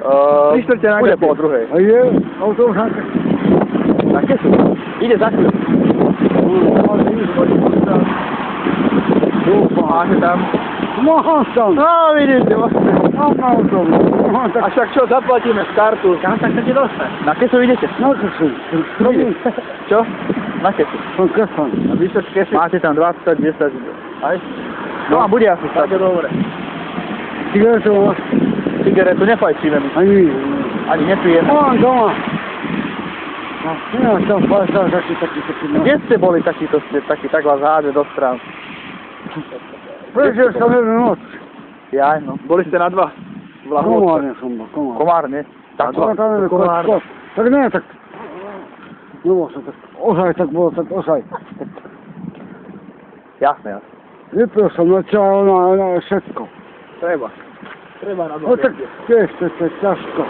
3/4 na bude gate. po druhej. A je autobus na gate. Také sú. Ide za chvíľu. Máte tam. Mám tam. No, vidíte. Mám autobus. A však čo, zaplatíme z kartu. Kam sa chcete dostať? Na kesu idete? Na kesu. Čo? Na kesu. Som kesan. A vy sa z Kesy. Máte tam 20, 10. Aj? No a bude asi Tak je stať. dobre. Cigaretu máš? Cigaretu nefajčíme my. Ani nepijeme. Mám doma. Ja som fajčal taký. Kde ste boli takýto ste, tak vás háže do strán? Prežil som jednu noc. Jaj, no. Boli ste na 2. V Lahôdce. Komárne som bol, komárne. Komárne. Tak Tak nie, tak... Nebol som tak, ozaj tak bolo, tak ozaj. Jasné, jasné. Vypil som na čaj, na všetko. Treba na 2. No tak tiež, to je ťažko.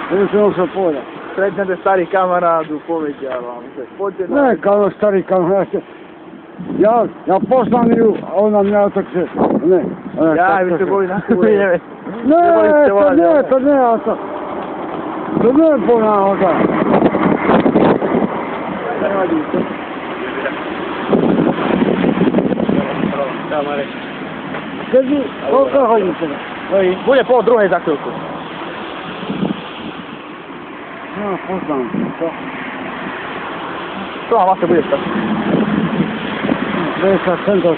Neviem, čo som povedal. Stretnete starých kamarádu, poviete vám, že poďte na... Ne, starý kamarát, ja poznám ju a ona mňa tak, že... Ne. Ja, vy ste boli na chvíli. Ne, to nie, to nie je bol náhoda. Nevadí, čo? Kedy, koľko hodín teda? Bude po druhej za chvíľku. No, poznám, čo? Čo vám vlastne bude stať? 60 centov.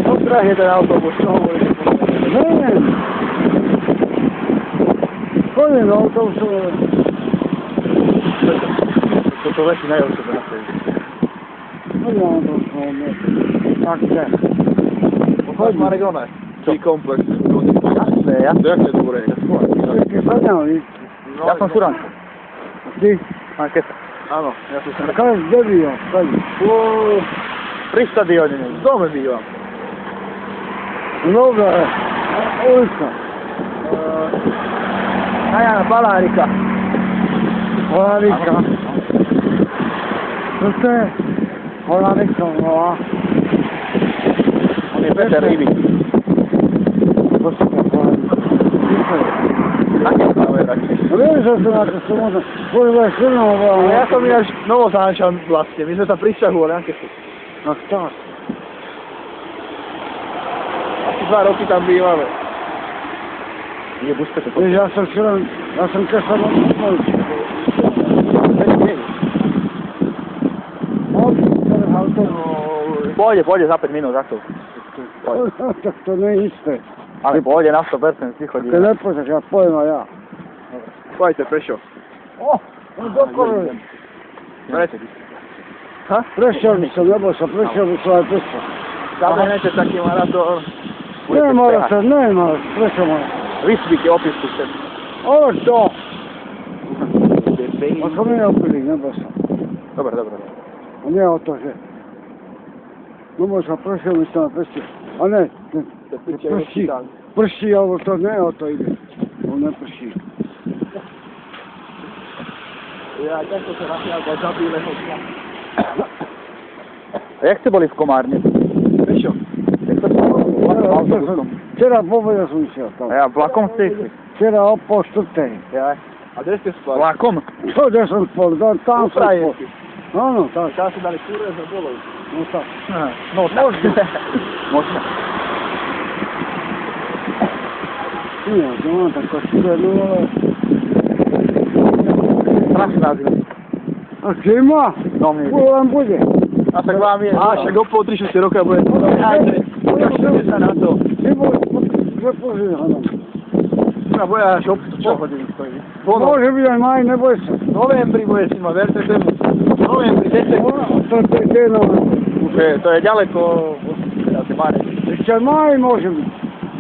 No drahý je ten autobus, čo hovoríte? Neviem. Chodím do autobusu. Toto veci najlepšie do nás je. Chodím do autobusu. Tak je. Chodím Marek Onaj. Čo? Komplex. Jasné, To jak to je dobré? Všetky chodňali. Ja som Suranko. Ty? Mám kesa. Áno, ja tu som... Kaj kde býva? Pri stadióne. V dome bývam. Dobre. Ulica. A ja na Palárika. Holárika. Co to je? Holárika, no a? On je Peter Rybík. Počkaj, Holárika. Aké práve radšej? No viem, že to na to som možno... Počkaj, silno hovoril. Ale ja som ináč Novozáčan vlastne, my sme sa prisťahovali, aké sú. No čo? Asi 2 roky tam bývame. Je buďte to. Vieš, ja som kesal na Polsku. Pôjde za 5 minút, za to. Tak to nie je isté. Ale pôjde na 100%, si chodí. Keď nepôjdeš, ja pojem a ja. Pojďte, prečo? No dokorujem. Prečo? Prešiel by som, nebol sa, prešiel by som aj pesto. Zabehnete taký maratón. Nemá sa, prečo má? Vyspíte, opisku ste. Ale to! A som neopilý, nebol sa. Dobre. A nie o to, že... Nebol sa, prešiel by som aj pesto. A ne, prší, alebo to nie o to ide. On neprší. Ja takto sa našiaľ za bíleho dňa. A jak ste boli v Komárne? Prečo? Včera povedal som išiel tam. A ja vlakom ste išli? Včera o pol štvrtej. Ja. A kde ste spali? Vlakom? Čo, kde som spol? Tam som spol. Frajerky. Áno, tak. Tam si dali kúre, že bolo. No tak. No tak. Možno. Nie, to mám tako škvedu, ale... Strašná zima. A kde má? No mne. Len bude. A tak vám je. A však o pol 3-4 roka bude. Kašľujte sa na to. Ty bol, že požíhanom. A bude až o čo hodiny stojí. Môže byť aj maj, neboj sa. V novembri bude si ma, verte tomu. V novembri, decembri. To je no. To je ďaleko. Asi máte. Ešte aj maj môže byť.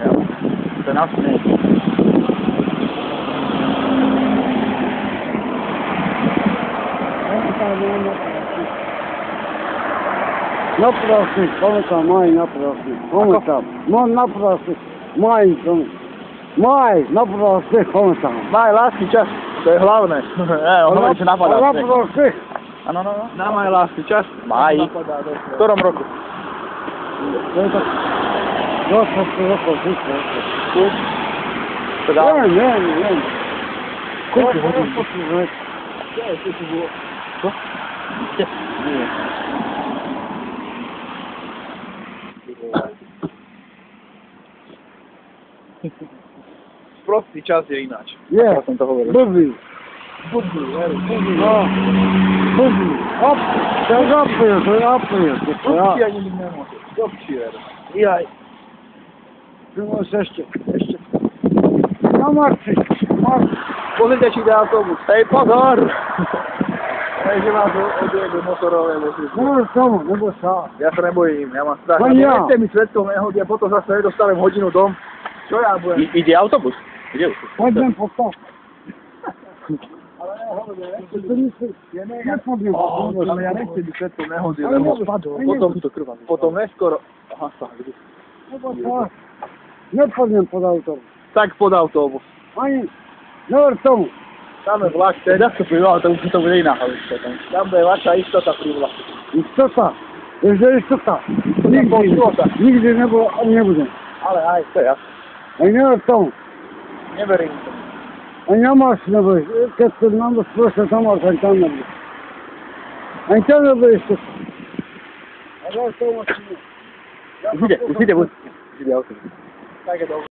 Ja. To je nás nie. Naprasný, pamätám, maj naprasný. Pamätám. No naprasný. Maj, naprasný, pamätám. Maj, lásky čas. To je hlavné. Hovorí, že napadá. Naprasný. Áno, no, no. Na maj lásky čas. Maj. V ktorom roku? To je tak... 20 rokov, 30 rokov. Teda, Neviem. koľko hodín? Co? Nie. Prostý čas je ináč. Je, Ja som to hovoril. blbý. No, blbý. To je apríl. Prostý ani nikto nemôže. Dobčier. Jaj. Ty môžeš ešte. Na Marci. Pozrite, či ide autobus. Hej, pozor! Hej, že vás odjede motorové vozy. Neboj tomu, neboj sa. Ja sa nebojím, ja mám strach. Ani ja. Nechce mi svetkom nehody a potom zase nedostanem hodinu dom. Čo ja budem? Ide autobus? Ide už. Poďme po to. Ale nehodia, Nepodnem. ale ja nechcem byť svetkom nehody, Ale lebo neboj. potom neskoro... Aha, Neboj sa. Nepodnem pod autom. tak pod autobus. Ani. Never tomu. Tam je vlak, ten, Teda to privalo, to bude iná halička. tam je vaša istota pri vlaku. Istota. Ešte istota. Istota. Nikdy nebolo, ani nebudem. Ale aj, To je jasné. Ani never tomu. neverím tomu. Ani na máš neboj. Keď to nám sprošle tam, ani tam neboj. Ani tam neboj istota. A ja tomu Už ide autobus. Tak je dobré.